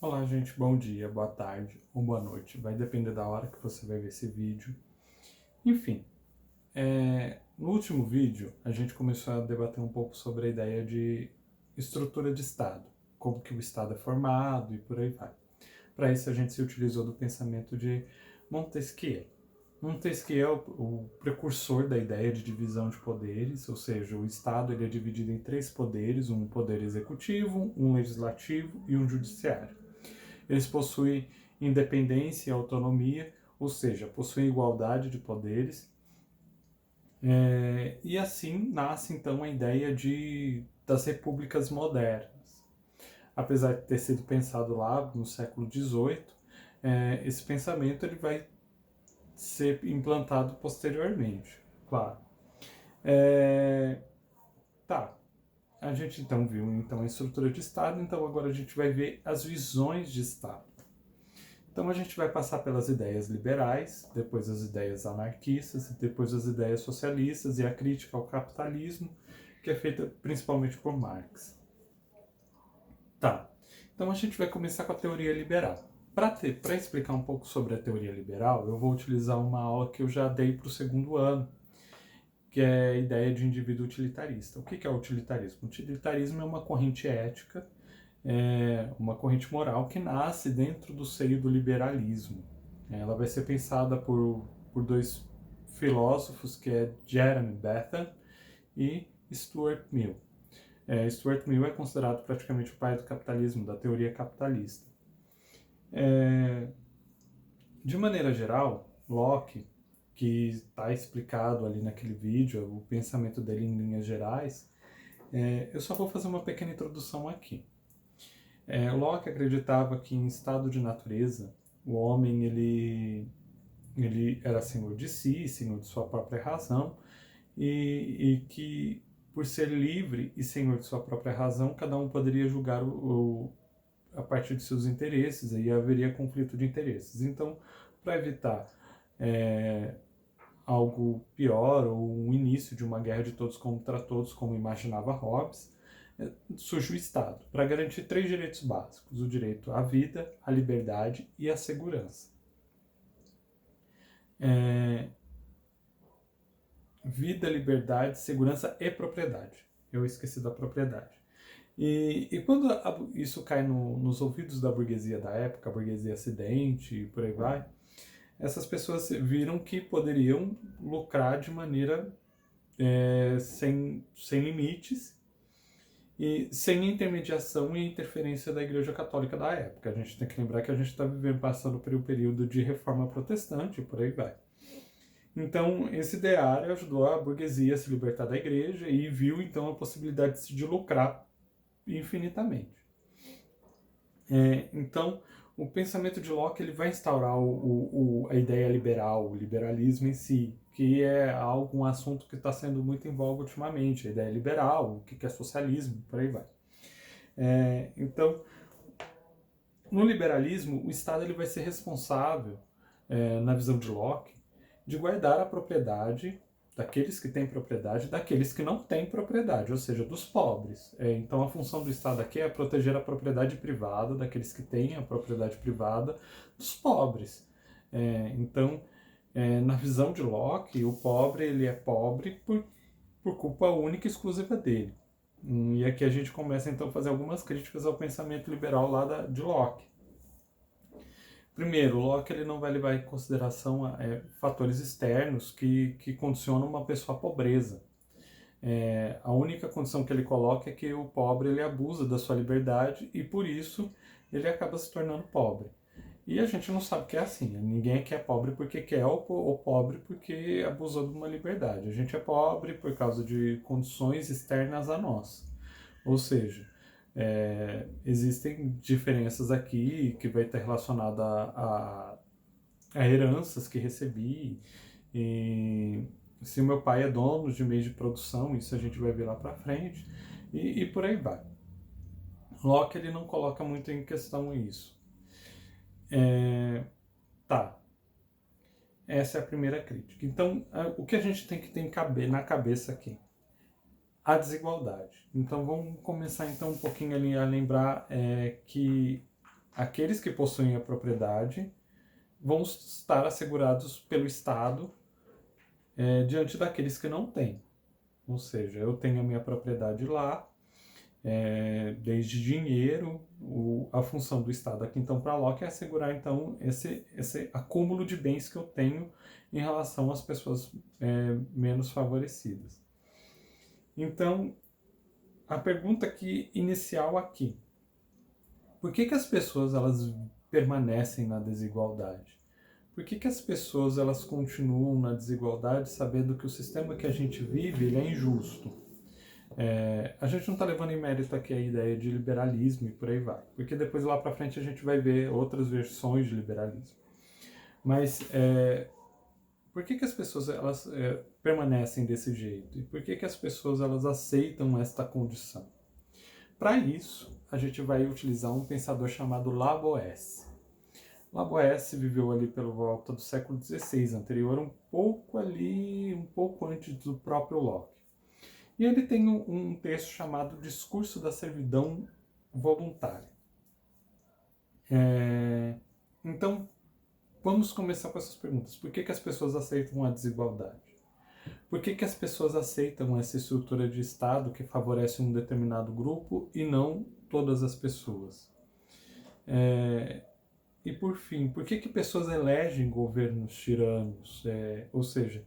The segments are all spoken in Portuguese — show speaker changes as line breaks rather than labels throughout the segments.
Olá, gente, bom dia, boa tarde ou boa noite. Vai depender da hora que você vai ver esse vídeo. Enfim, no último vídeo a gente começou a debater um pouco sobre a ideia de estrutura de Estado, como que o Estado é formado e por aí vai. Para isso a gente se utilizou do pensamento de Montesquieu. Montesquieu é o precursor da ideia de divisão de poderes, ou seja, o Estado ele é dividido em três poderes, um poder executivo, um legislativo e um judiciário. Eles possuem independência e autonomia, ou seja, possuem igualdade de poderes. E assim nasce então a ideia das repúblicas modernas. Apesar de ter sido pensado lá no século XVIII, esse pensamento ele vai ser implantado posteriormente, claro. Tá, a gente então viu então, a estrutura de Estado, então agora a gente vai ver as visões de Estado. Então a gente vai passar pelas ideias liberais, depois as ideias anarquistas, depois as ideias socialistas e a crítica ao capitalismo, que é feita principalmente por Marx. Tá, então a gente vai começar com a teoria liberal. Para explicar um pouco sobre a teoria liberal, eu vou utilizar uma aula que eu já dei para o segundo ano, que é a ideia de indivíduo utilitarista. O que é o utilitarismo? O utilitarismo é uma corrente ética, uma corrente moral que nasce dentro do seio do liberalismo. Ela vai ser pensada por dois filósofos, que é Jeremy Bentham e Stuart Mill. Stuart Mill é considerado praticamente o pai do capitalismo, da teoria capitalista. De maneira geral, Locke, que está explicado ali naquele vídeo, o pensamento dele em linhas gerais, eu só vou fazer uma pequena introdução aqui. Locke acreditava que em estado de natureza, o homem ele era senhor de si, senhor de sua própria razão, e que por ser livre e senhor de sua própria razão, cada um poderia julgar a partir de seus interesses, e haveria conflito de interesses. Então, para evitar algo pior, ou um início de uma guerra de todos contra todos, como imaginava Hobbes, surge o Estado, para garantir três direitos básicos: o direito à vida, à liberdade e à segurança. Vida, liberdade, segurança e propriedade. Eu esqueci da propriedade. E quando isso cai nos ouvidos da burguesia da época, a burguesia acidente e por aí vai, essas pessoas viram que poderiam lucrar de maneira sem limites e sem intermediação e interferência da Igreja Católica da época. A gente tem que lembrar que a gente está passando por um período de reforma protestante e por aí vai. Então, esse ideário ajudou a burguesia a se libertar da igreja e viu, então, a possibilidade de lucrar infinitamente. Então, o pensamento de Locke ele vai instaurar a ideia liberal, o liberalismo em si, que é um assunto que está sendo muito em voga ultimamente, a ideia liberal, o que é socialismo, por aí vai. Então, no liberalismo, o Estado ele vai ser responsável, na visão de Locke, de guardar a propriedade daqueles que têm propriedade, daqueles que não têm propriedade, ou seja, dos pobres. Então a função do Estado aqui é proteger a propriedade privada daqueles que têm a propriedade privada dos pobres. Então, na visão de Locke, o pobre ele é pobre por culpa única e exclusiva dele. E aqui a gente começa então a fazer algumas críticas ao pensamento liberal lá de Locke. Primeiro, Locke ele não vai levar em consideração fatores externos que condicionam uma pessoa à pobreza. A única condição que ele coloca é que o pobre ele abusa da sua liberdade e por isso ele acaba se tornando pobre. E a gente não sabe que é assim. Ninguém aqui é pobre porque quer ou pobre porque abusou de uma liberdade. A gente é pobre por causa de condições externas a nós. Ou seja, existem diferenças aqui que vai estar relacionada a heranças que recebi. E se o meu pai é dono de meio de produção, isso a gente vai ver lá para frente. E por aí vai. Locke ele não coloca muito em questão isso. Tá. Essa é a primeira crítica. Então, o que a gente tem que ter na cabeça aqui? A desigualdade. Então vamos começar então um pouquinho ali a lembrar que aqueles que possuem a propriedade vão estar assegurados pelo Estado diante daqueles que não têm. Ou seja, eu tenho a minha propriedade lá, desde dinheiro, a função do Estado aqui então para Locke é assegurar então esse acúmulo de bens que eu tenho em relação às pessoas menos favorecidas. Então, a pergunta inicial aqui: por que as pessoas elas permanecem na desigualdade? Por que as pessoas elas continuam na desigualdade sabendo que o sistema que a gente vive ele é injusto? A gente não está levando em mérito aqui a ideia de liberalismo e por aí vai, porque depois lá para frente a gente vai ver outras versões de liberalismo. Mas por que as pessoas elas permanecem desse jeito? E por que as pessoas elas aceitam esta condição? Para isso, a gente vai utilizar um pensador chamado Laboesse. Laboesse viveu ali pela volta do século XVI, anterior um pouco antes do próprio Locke. E ele tem um texto chamado Discurso da Servidão Voluntária. Então, vamos começar com essas perguntas. Por que as pessoas aceitam a desigualdade? Por que as pessoas aceitam essa estrutura de Estado que favorece um determinado grupo e não todas as pessoas? E por fim, por que pessoas elegem governos tiranos? Ou seja,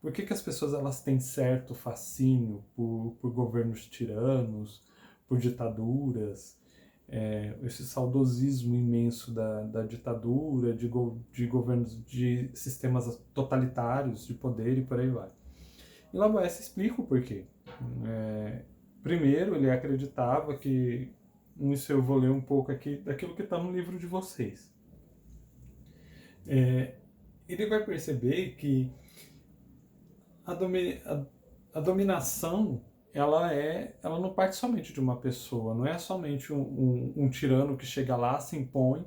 por que as pessoas elas têm certo fascínio por governos tiranos, por ditaduras, esse saudosismo imenso da ditadura, de governos, de sistemas totalitários de poder e por aí vai. E Lavoisier explica o porquê. Primeiro, ele acreditava que, isso eu vou ler um pouco aqui daquilo que está no livro de vocês. Ele vai perceber que a dominação ela não parte somente de uma pessoa, não é somente um tirano que chega lá, se impõe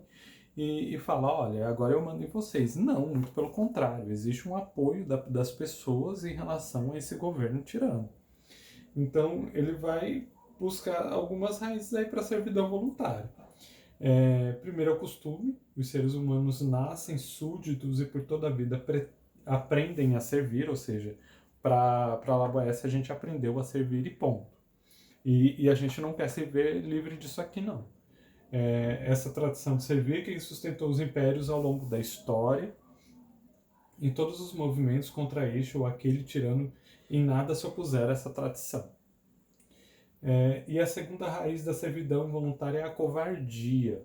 e fala, olha, agora eu mando em vocês. Não, muito pelo contrário, existe um apoio das pessoas em relação a esse governo tirano. Então ele vai buscar algumas raízes aí para a servidão voluntária. Primeiro é o costume, os seres humanos nascem súditos e por toda a vida aprendem a servir, ou seja, para Lavoisier a gente aprendeu a servir e ponto. E a gente não quer se ver livre disso aqui não. Essa tradição de servir que sustentou os impérios ao longo da história, em todos os movimentos contra este ou aquele tirano, em nada se opuseram a essa tradição. E a segunda raiz da servidão voluntária é a covardia,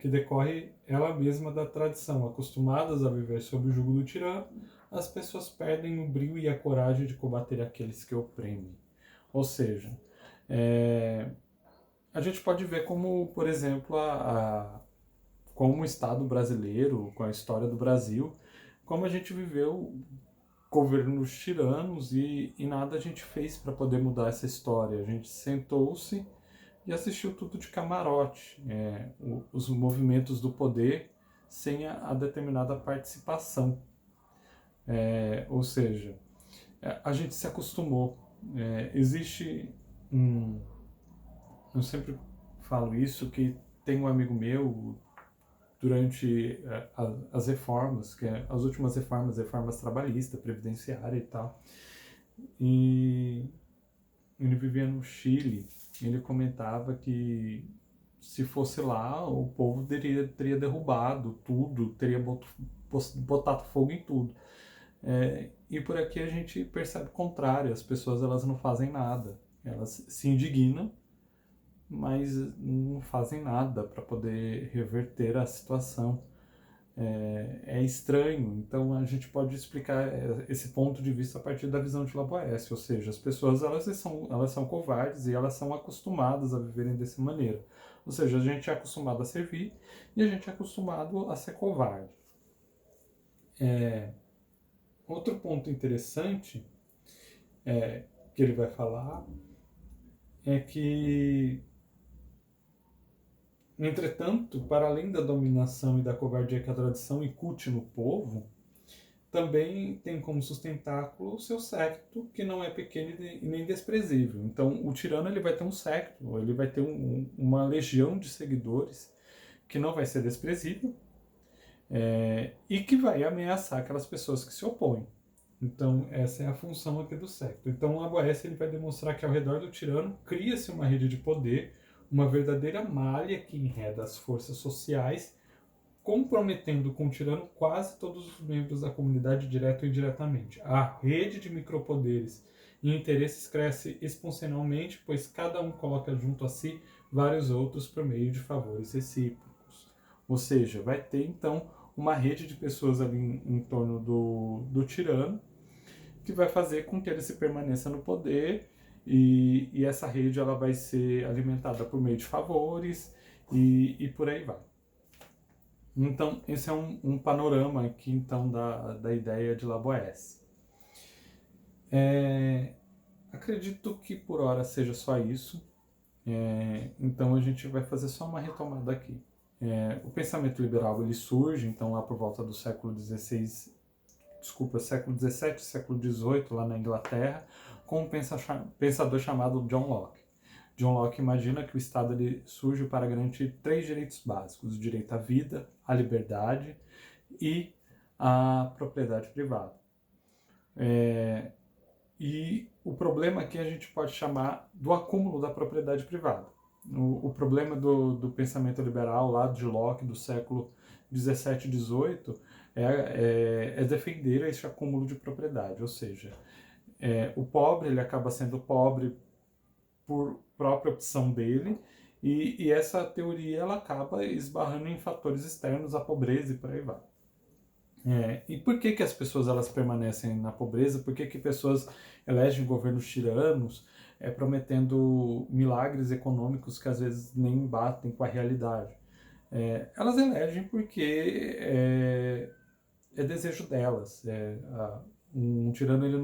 que decorre ela mesma da tradição. Acostumadas a viver sob o jugo do tirano, as pessoas perdem o brio e a coragem de combater aqueles que oprimem. Ou seja, a gente pode ver como, por exemplo, como o Estado brasileiro, com a história do Brasil, como a gente viveu governos tiranos e nada a gente fez para poder mudar essa história. A gente sentou-se e assistiu tudo de camarote, os movimentos do poder sem a determinada participação. Ou seja, a gente se acostumou. Existe eu sempre falo isso, que tem um amigo meu, durante as reformas, que as últimas reformas trabalhistas, previdenciária e tal, e ele vivia no Chile, e ele comentava que se fosse lá, o povo teria derrubado tudo, teria botado fogo em tudo. E por aqui a gente percebe o contrário, as pessoas elas não fazem nada, elas se indignam, mas não fazem nada para poder reverter a situação. É estranho, então a gente pode explicar esse ponto de vista a partir da visão de Lavoisier, ou seja, as pessoas elas são covardes e elas são acostumadas a viverem dessa maneira. Ou seja, a gente é acostumado a servir e a gente é acostumado a ser covarde. Outro ponto interessante que ele vai falar é que, entretanto, para além da dominação e da covardia que a tradição incute no povo, também tem como sustentáculo o seu séquito, que não é pequeno e nem desprezível. Então, o tirano ele vai ter um séquito, ele vai ter uma legião de seguidores que não vai ser desprezível, e que vai ameaçar aquelas pessoas que se opõem. Então, essa é a função aqui do secto. Então, o Laboécio ele vai demonstrar que ao redor do tirano cria-se uma rede de poder, uma verdadeira malha que enreda as forças sociais, comprometendo com o tirano quase todos os membros da comunidade, direto ou indiretamente. A rede de micropoderes e interesses cresce exponencialmente, pois cada um coloca junto a si vários outros por meio de favores recíprocos. Ou seja, vai ter então uma rede de pessoas ali em torno do tirano, que vai fazer com que ele se permaneça no poder, e essa rede ela vai ser alimentada por meio de favores e por aí vai. Então, esse é um panorama aqui então da ideia de Laboécio. Acredito que por hora seja só isso. Então a gente vai fazer só uma retomada aqui. O pensamento liberal ele surge então lá por volta do século XVI, século XVII, século XVIII, lá na Inglaterra, com um pensador chamado John Locke. John Locke imagina que o Estado ele surge para garantir 3 direitos básicos: o direito à vida, à liberdade e à propriedade privada. E o problema aqui a gente pode chamar do acúmulo da propriedade privada. O problema do pensamento liberal lá de Locke, do século XVII e XVIII, é defender esse acúmulo de propriedade, ou seja, o pobre ele acaba sendo pobre por própria opção dele, e essa teoria ela acaba esbarrando em fatores externos, a pobreza e por aí vai. E por que as pessoas elas permanecem na pobreza? Por que pessoas elegem governos tiranos, prometendo milagres econômicos que às vezes nem batem com a realidade? Elas elegem porque é desejo delas. Um tirano ele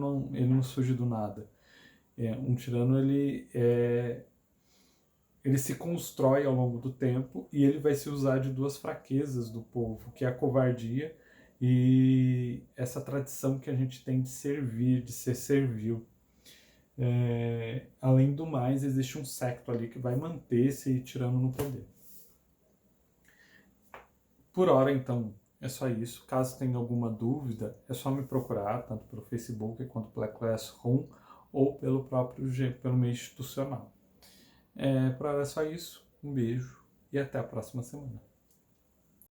não surge do nada. Um tirano ele se constrói ao longo do tempo, e ele vai se usar de 2 fraquezas do povo, que é a covardia e essa tradição que a gente tem de servir, de ser servil. Além do mais, existe um secto ali que vai manter esse tirano no poder. Por hora, então, é só isso. Caso tenha alguma dúvida, é só me procurar, tanto pelo Facebook quanto pela Classroom, ou pelo meio institucional. Por hora é só isso. Um beijo e até a próxima semana.